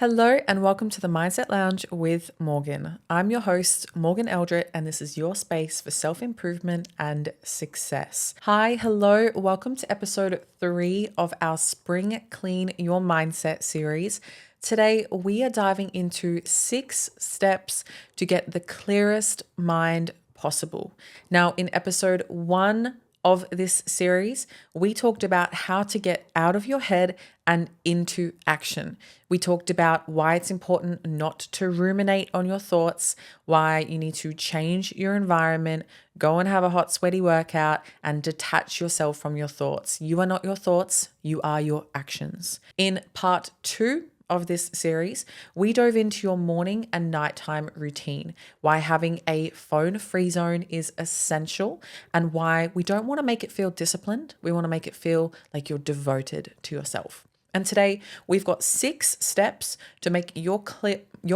Hello and welcome to the Mindset Lounge with Morgan. I'm your host, Morgan Eldred, and this is your space for self-improvement and success. Hi, hello, welcome to episode 3 of our Spring Clean Your Mindset series. Today, we are diving into 6 steps to get the clearest mind possible. Now, in episode 1 of this series, we talked about how to get out of your head and into action. We talked about why it's important not to ruminate on your thoughts, why you need to change your environment, go and have a hot, sweaty workout, and detach yourself from your thoughts. You are not your thoughts, you are your actions. In part 2 of this series, we dove into your morning and nighttime routine, why having a phone-free zone is essential, and why we don't want to make it feel disciplined. We want to make it feel like you're devoted to yourself. And today we've got 6 steps to make your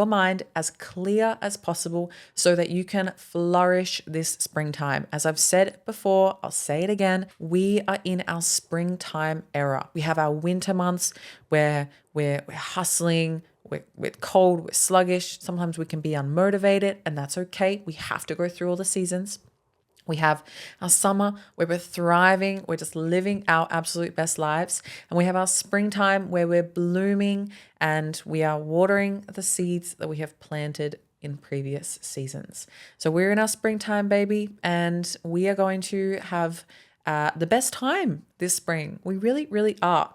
mind as clear as possible so that you can flourish this springtime. As I've said before, I'll say it again, we are in our springtime era. We have our winter months where we're hustling, we're cold, we're sluggish. Sometimes we can be unmotivated, and that's okay. We have to go through all the seasons. We have our summer where we're thriving, we're just living our absolute best lives. And we have our springtime where we're blooming and we are watering the seeds that we have planted in previous seasons. So we're in our springtime, baby, and we are going to have the best time this spring. We really, really are.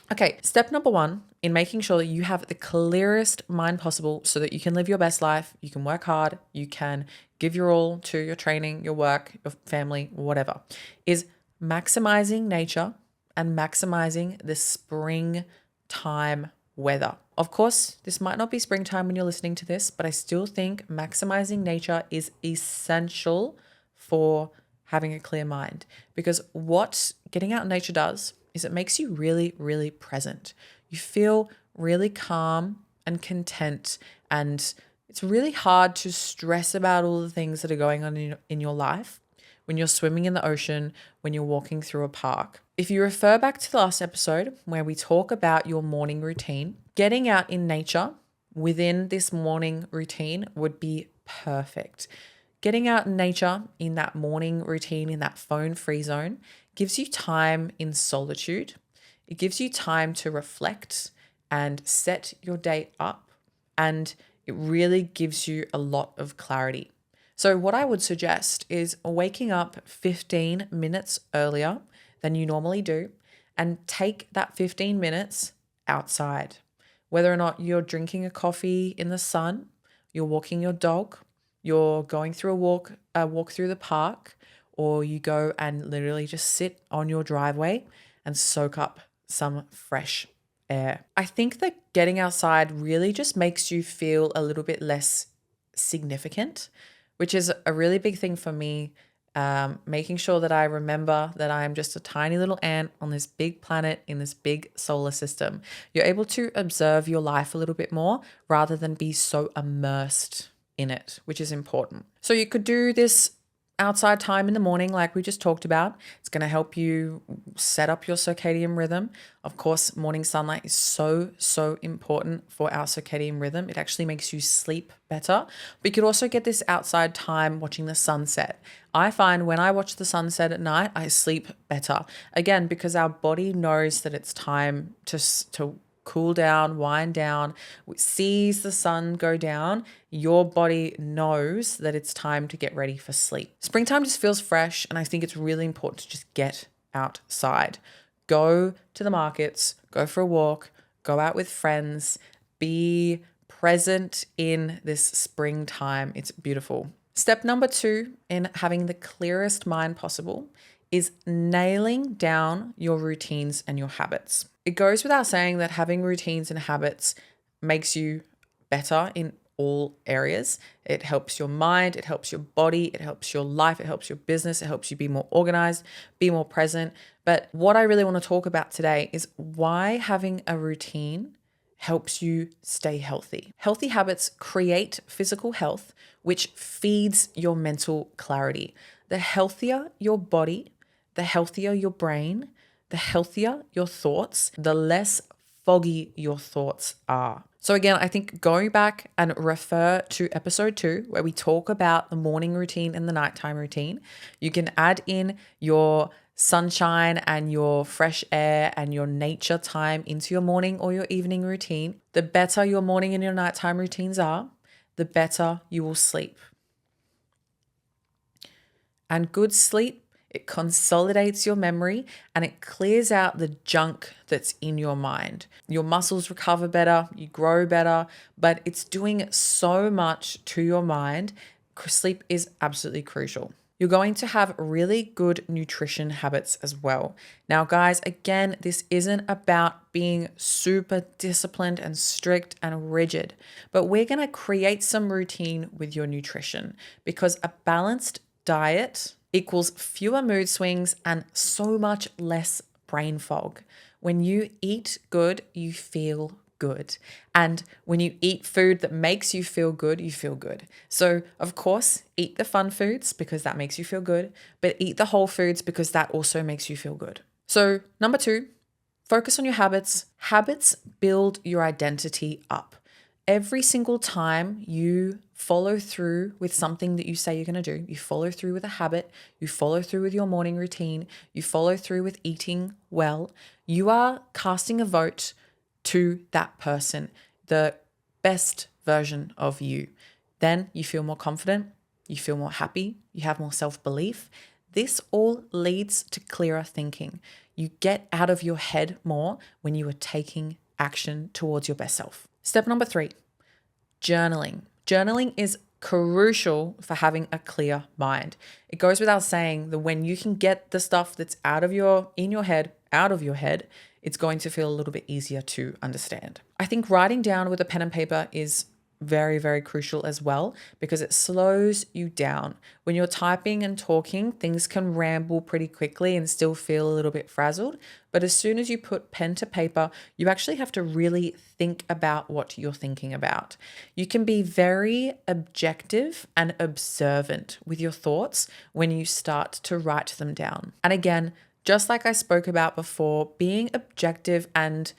Okay, step number 1 in making sure that you have the clearest mind possible so that you can live your best life, you can work hard, you can give your all to your training, your work, your family, whatever, is maximizing nature and maximizing the springtime weather. Of course, this might not be springtime when you're listening to this, but I still think maximizing nature is essential for having a clear mind, because what getting out in nature does is it makes you really, really present. You feel really calm and content, and it's really hard to stress about all the things that are going on in your life when you're swimming in the ocean, when you're walking through a park. If you refer back to the last episode where we talk about your morning routine, getting out in nature within this morning routine would be perfect. Getting out in nature in that morning routine, in that phone-free zone, gives you time in solitude. It gives you time to reflect and set your day up, and it really gives you a lot of clarity. So what I would suggest is waking up 15 minutes earlier than you normally do and take that 15 minutes outside. Whether or not you're drinking a coffee in the sun, you're walking your dog, you're going through a walk through the park, or you go and literally just sit on your driveway and soak up some fresh air. I think that getting outside really just makes you feel a little bit less significant, which is a really big thing for me. Making sure that I remember that I'm just a tiny little ant on this big planet in this big solar system. You're able to observe your life a little bit more rather than be so immersed in it, which is important. So you could do this outside time in the morning, like we just talked about. It's going to help you set up your circadian rhythm. Of course, morning sunlight is so, so important for our circadian rhythm. It actually makes you sleep better. But you could also get this outside time watching the sunset. I find when I watch the sunset at night, I sleep better. Again, because our body knows that it's time to cool down, wind down, sees the sun go down, your body knows that it's time to get ready for sleep. Springtime just feels fresh, and I think it's really important to just get outside. Go to the markets, go for a walk, go out with friends, be present in this springtime. It's beautiful. Step number 2 in having the clearest mind possible is nailing down your routines and your habits. It goes without saying that having routines and habits makes you better in all areas. It helps your mind, it helps your body, it helps your life, it helps your business, it helps you be more organized, be more present. But what I really want to talk about today is why having a routine helps you stay healthy. Healthy habits create physical health, which feeds your mental clarity. The healthier your body, the healthier your brain, the healthier your thoughts, the less foggy your thoughts are. So again, I think going back and refer to episode 2, where we talk about the morning routine and the nighttime routine, you can add in your sunshine and your fresh air and your nature time into your morning or your evening routine. The better your morning and your nighttime routines are, the better you will sleep. And good sleep, it consolidates your memory and it clears out the junk that's in your mind. Your muscles recover better, you grow better, but it's doing so much to your mind. Sleep is absolutely crucial. You're going to have really good nutrition habits as well. Now, guys, again, this isn't about being super disciplined and strict and rigid, but we're going to create some routine with your nutrition because a balanced diet equals fewer mood swings and so much less brain fog. When you eat good, you feel good. And when you eat food that makes you feel good, you feel good. So, of course, eat the fun foods because that makes you feel good, but eat the whole foods because that also makes you feel good. So, number 2, focus on your habits. Habits build your identity up. Every single time you follow through with something that you say you're going to do, you follow through with a habit, you follow through with your morning routine, you follow through with eating well, you are casting a vote to that person, the best version of you. Then you feel more confident, you feel more happy, you have more self-belief. This all leads to clearer thinking. You get out of your head more when you are taking action towards your best self. Step number 3, journaling. Journaling is crucial for having a clear mind. It goes without saying that when you can get the stuff that's in your head, out of your head, it's going to feel a little bit easier to understand. I think writing down with a pen and paper is very, very crucial as well because it slows you down. When you're typing and talking, things can ramble pretty quickly and still feel a little bit frazzled. But as soon as you put pen to paper, you actually have to really think about what you're thinking about. You can be very objective and observant with your thoughts when you start to write them down. And again, just like I spoke about before, being objective and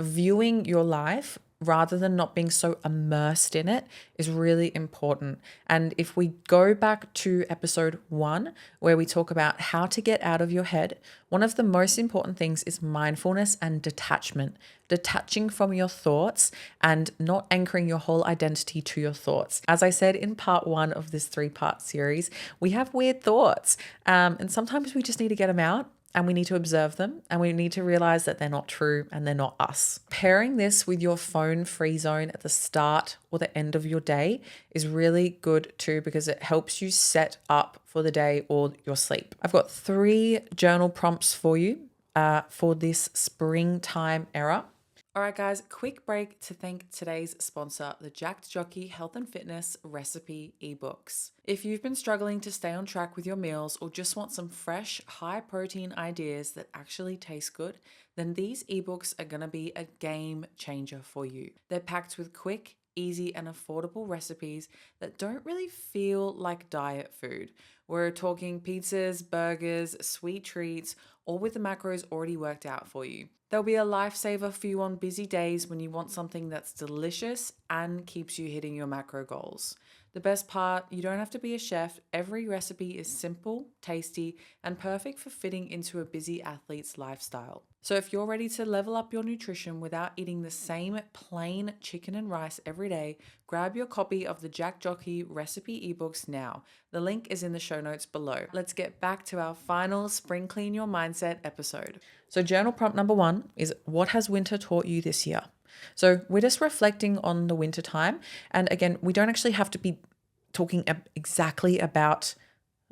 viewing your life rather than not being so immersed in it is really important. And if we go back to episode 1, where we talk about how to get out of your head, one of the most important things is mindfulness and detachment, detaching from your thoughts and not anchoring your whole identity to your thoughts. As I said in part 1 of this 3-part series, we have weird thoughts, and sometimes we just need to get them out. And we need to observe them and we need to realize that they're not true and they're not us. Pairing this with your phone-free zone at the start or the end of your day is really good too because it helps you set up for the day or your sleep. I've got 3 journal prompts for you for this springtime era. All right, guys, quick break to thank today's sponsor, the Jacked Jockey Health and Fitness Recipe eBooks. If you've been struggling to stay on track with your meals or just want some fresh, high-protein ideas that actually taste good, then these ebooks are going to be a game changer for you. They're packed with quick, easy, and affordable recipes that don't really feel like diet food. We're talking pizzas, burgers, sweet treats, all with the macros already worked out for you. They'll be a lifesaver for you on busy days when you want something that's delicious and keeps you hitting your macro goals. The best part, you don't have to be a chef. Every recipe is simple, tasty, and perfect for fitting into a busy athlete's lifestyle. So if you're ready to level up your nutrition without eating the same plain chicken and rice every day, grab your copy of the Jack Jockey recipe ebooks now. The link is in the show notes below. Let's get back to our final Spring Clean Your Mindset episode. So journal prompt number 1 is, what has winter taught you this year? So we're just reflecting on the winter time. And again, we don't actually have to be talking exactly about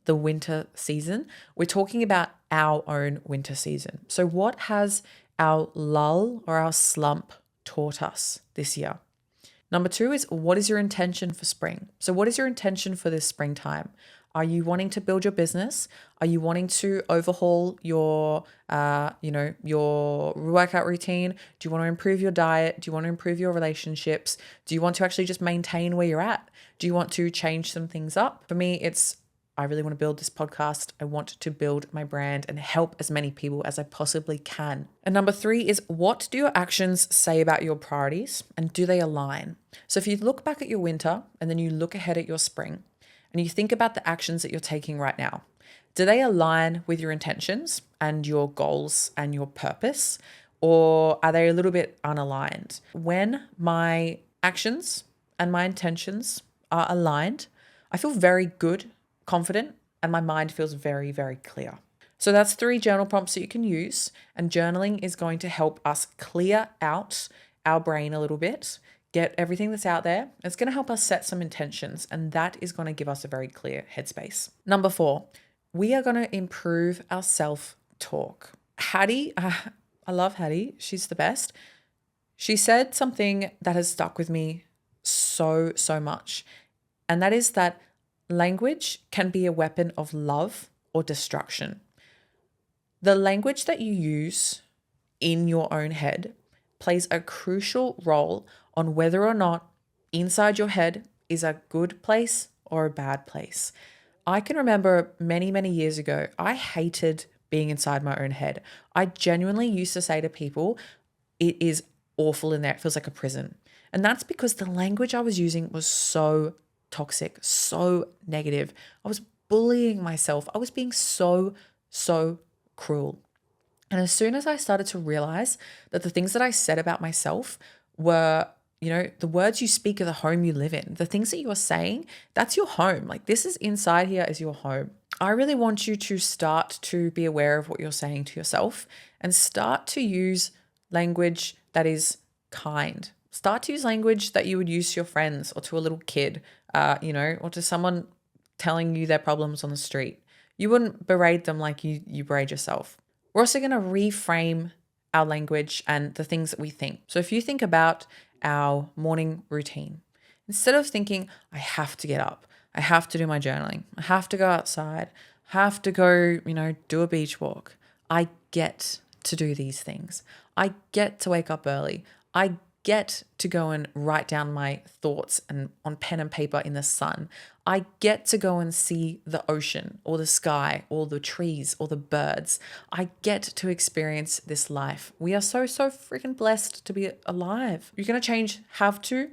the winter season. We're talking about our own winter season. So what has our lull or our slump taught us this year? Number 2 is, what is your intention for spring? So what is your intention for this springtime? Are you wanting to build your business? Are you wanting to overhaul your workout routine? Do you want to improve your diet? Do you want to improve your relationships? Do you want to actually just maintain where you're at? Do you want to change some things up? For me, it's I really want to build this podcast. I want to build my brand and help as many people as I possibly can. And number 3 is, what do your actions say about your priorities and do they align? So if you look back at your winter and then you look ahead at your spring and you think about the actions that you're taking right now, do they align with your intentions and your goals and your purpose? Or are they a little bit unaligned? When my actions and my intentions are aligned, I feel very good, confident, and my mind feels very, very clear. So that's 3 journal prompts that you can use. And journaling is going to help us clear out our brain a little bit, get everything that's out there. It's going to help us set some intentions, and that is going to give us a very clear headspace. Number 4, we are going to improve our self-talk. Hattie, I love Hattie. She's the best. She said something that has stuck with me so, so much. And that is that language can be a weapon of love or destruction. The language that you use in your own head plays a crucial role on whether or not inside your head is a good place or a bad place. I can remember many, many years ago, I hated being inside my own head. I genuinely used to say to people, it is awful in there. It feels like a prison. And that's because the language I was using was so toxic, so negative. I was bullying myself. I was being so, so cruel. And as soon as I started to realize that the things that I said about myself were, the words you speak are the home you live in. The things that you are saying, that's your home. Like, this is inside here is your home. I really want you to start to be aware of what you're saying to yourself and start to use language that is kind. Start to use language that you would use to your friends or to a little kid, or to someone telling you their problems on the street. You wouldn't berate them like you berate yourself. We're also going to reframe our language and the things that we think. So if you think about our morning routine, instead of thinking, I have to get up, I have to do my journaling, I have to go outside, I have to go, do a beach walk, I get to do these things. I get to wake up early. I get to go and write down my thoughts and on pen and paper in the sun. I get to go and see the ocean or the sky or the trees or the birds. I get to experience this life. We are so, so freaking blessed to be alive. You're going to change have to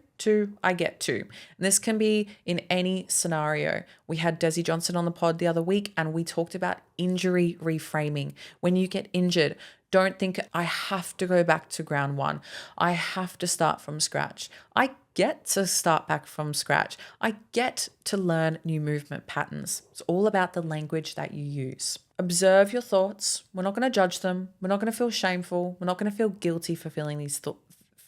I get to. And this can be in any scenario. We had Desi Johnson on the pod the other week and we talked about injury reframing. When you get injured, don't think I have to go back to ground one. I have to start from scratch. I get to start back from scratch. I get to learn new movement patterns. It's all about the language that you use. Observe your thoughts. We're not going to judge them. We're not going to feel shameful. We're not going to feel guilty for feeling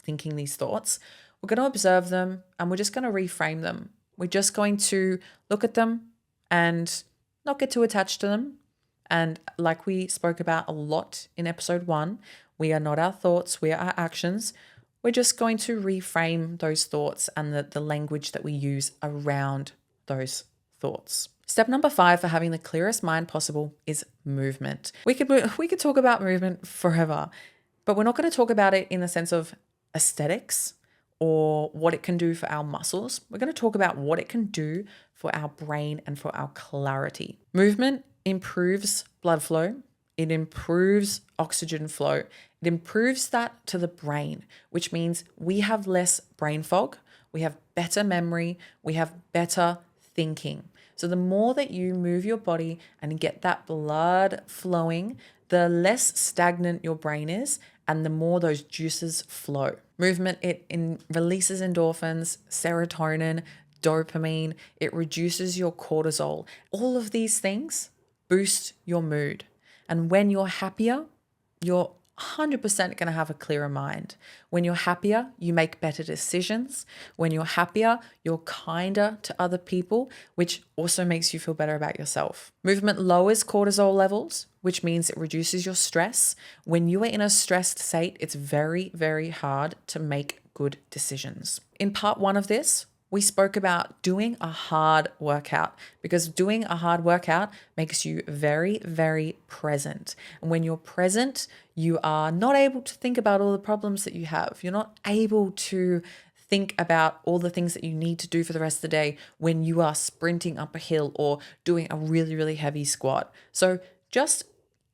thinking these thoughts. We're going to observe them and we're just going to reframe them. We're just going to look at them and not get too attached to them. And like we spoke about a lot in episode 1, we are not our thoughts, we are our actions. We're just going to reframe those thoughts and the language that we use around those thoughts. Step number 5 for having the clearest mind possible is movement. We could talk about movement forever, but we're not going to talk about it in the sense of aesthetics or what it can do for our muscles. We're going to talk about what it can do for our brain and for our clarity. Movement improves blood flow. It improves oxygen flow. It improves that to the brain, which means we have less brain fog. We have better memory. We have better thinking. So the more that you move your body and get that blood flowing, the less stagnant your brain is and the more those juices flow. Movement, it releases endorphins, serotonin, dopamine. It reduces your cortisol. All of these things boost your mood. And when you're happier, you're 100% going to have a clearer mind. When you're happier, you make better decisions. When you're happier, you're kinder to other people, which also makes you feel better about yourself. Movement lowers cortisol levels, which means it reduces your stress. When you are in a stressed state, it's very, very hard to make good decisions. In part 1 of this, we spoke about doing a hard workout because doing a hard workout makes you very, very present. And when you're present, you are not able to think about all the problems that you have. You're not able to think about all the things that you need to do for the rest of the day when you are sprinting up a hill or doing a really, really heavy squat. So just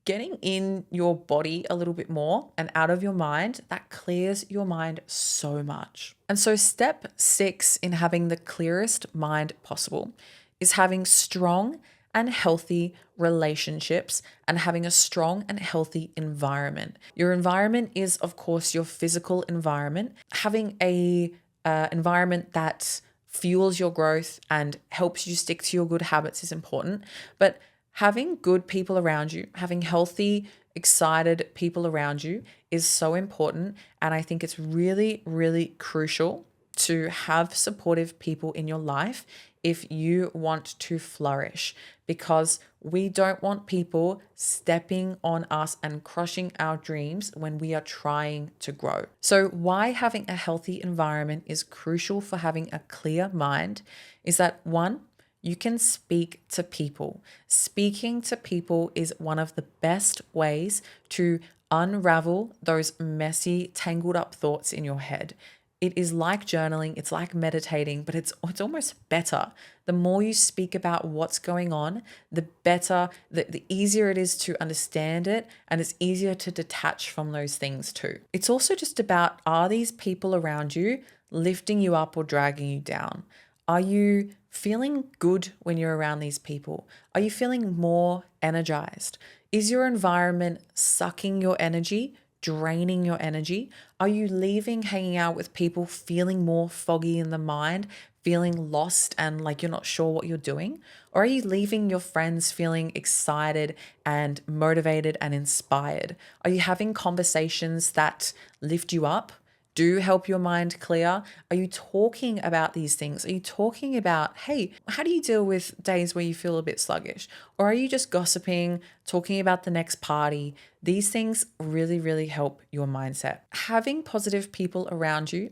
getting in your body a little bit more and out of your mind, that clears your mind so much. And so, step 6 in having the clearest mind possible is having strong and healthy relationships and having a strong and healthy environment. Your environment is, of course, your physical environment. Having a environment that fuels your growth and helps you stick to your good habits is important, but having good people around you, having healthy, excited people around you is so important. And I think it's really, really crucial to have supportive people in your life if you want to flourish, because we don't want people stepping on us and crushing our dreams when we are trying to grow. So, why having a healthy environment is crucial for having a clear mind is that one, you can speak to people. Speaking to people is one of the best ways to unravel those messy, tangled up thoughts in your head. It is like journaling, it's like meditating, but it's almost better. The more you speak about what's going on, the better, the easier it is to understand it, and it's easier to detach from those things too. It's also just about, are these people around you lifting you up or dragging you down? Are you feeling good when you're around these people? Are you feeling more energized? Is your environment sucking your energy, draining your energy? Are you leaving hanging out with people feeling more foggy in the mind, feeling lost and like you're not sure what you're doing? Or are you leaving your friends feeling excited and motivated and inspired? Are you having conversations that lift you up? Do help your mind clear? Are you talking about these things? Are you talking about, hey, how do you deal with days where you feel a bit sluggish? Or are you just gossiping, talking about the next party? These things really, really help your mindset. Having positive people around you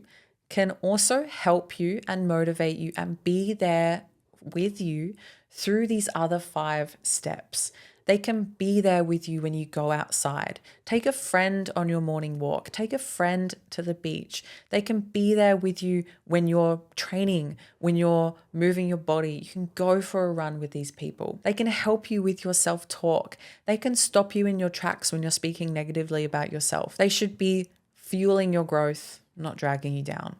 can also help you and motivate you and be there with you through these other 5 steps. They can be there with you when you go outside. Take a friend on your morning walk. Take a friend to the beach. They can be there with you when you're training, when you're moving your body. You can go for a run with these people. They can help you with your self-talk. They can stop you in your tracks when you're speaking negatively about yourself. They should be fueling your growth, not dragging you down.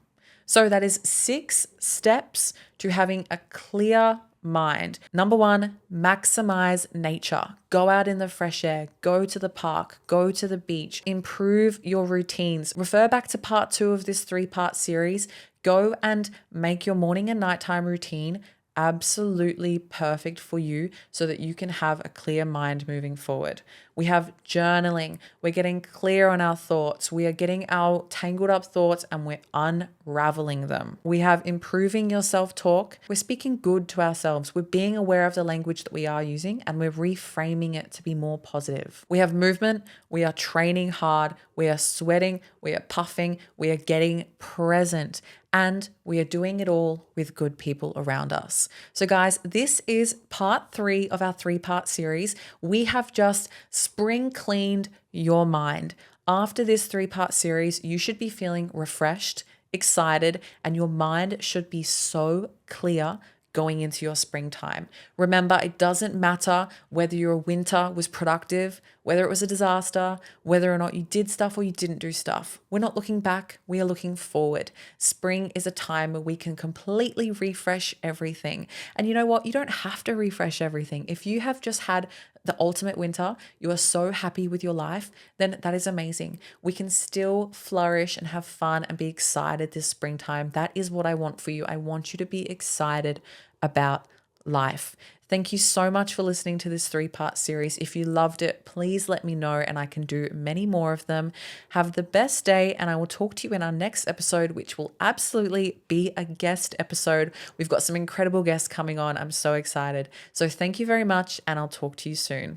So that is 6 steps to having a clear mind. Number 1, maximize nature. Go out in the fresh air, go to the park, go to the beach, improve your routines. Refer back to part 2 of this 3-part series. Go and make your morning and nighttime routine absolutely perfect for you so that you can have a clear mind moving forward. We have journaling. We're getting clear on our thoughts. We are getting our tangled up thoughts and we're unraveling them. We have improving your self-talk. We're speaking good to ourselves. We're being aware of the language that we are using and we're reframing it to be more positive. We have movement. We are training hard. We are sweating. We are puffing. We are getting present. And we are doing it all with good people around us. So guys, this is part 3 of our 3-part series. We have just spring cleaned your mind. After this 3-part series, you should be feeling refreshed, excited, and your mind should be so clear going into your springtime. Remember, it doesn't matter whether your winter was productive, whether it was a disaster, whether or not you did stuff or you didn't do stuff. We're not looking back, we are looking forward. Spring is a time where we can completely refresh everything. And you know what? You don't have to refresh everything. If you have just had the ultimate winter, you are so happy with your life, then that is amazing. We can still flourish and have fun and be excited this springtime. That is what I want for you. I want you to be excited about life. Thank you so much for listening to this 3-part series. If you loved it, please let me know and I can do many more of them. Have the best day and I will talk to you in our next episode, which will absolutely be a guest episode. We've got some incredible guests coming on. I'm so excited. So thank you very much and I'll talk to you soon.